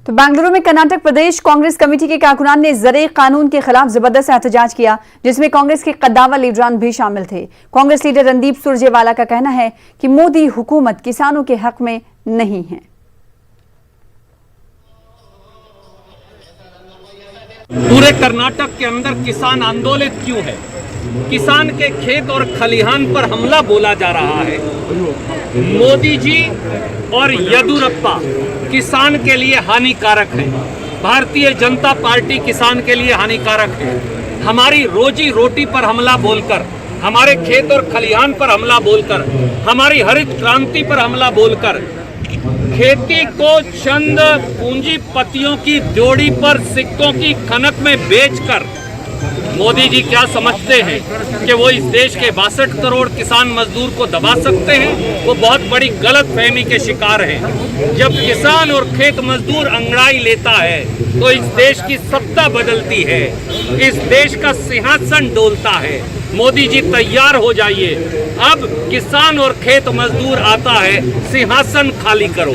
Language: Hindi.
तो बेंगलुरु में कर्नाटक प्रदेश कांग्रेस कमेटी के कारकुनान ने ज़रे कानून के खिलाफ जबरदस्त एहतजाज किया, जिसमें कांग्रेस के कद्दावर लीडरान भी शामिल थे। कांग्रेस लीडर रणदीप सुरजेवाला का कहना है कि मोदी हुकूमत किसानों के हक में नहीं है। पूरे कर्नाटक के अंदर किसान आंदोलित क्यों है? किसान के खेत और खलिहान पर हमला बोला जा रहा है। मोदी जी और येदियुरप्पा किसान के लिए हानिकारक है। भारतीय जनता पार्टी किसान के लिए हानिकारक है। हमारी रोजी रोटी पर हमला बोलकर, हमारे खेत और खलिहान पर हमला बोलकर, हमारी हरित क्रांति पर हमला बोलकर, खेती को चंद पूंजीपतियों की जोड़ी पर सिक्कों की खनक में बेचकर मोदी जी क्या समझते हैं कि वो इस देश के 62 करोड़ किसान मजदूर को दबा सकते हैं? वो बहुत बड़ी गलत फहमी के शिकार हैं। जब किसान और खेत मजदूर अंगड़ाई लेता है तो इस देश की सत्ता बदलती है, इस देश का सिंहासन डोलता है। मोदी जी तैयार हो जाइए, अब किसान और खेत मजदूर आता है, सिंहासन खाली करो।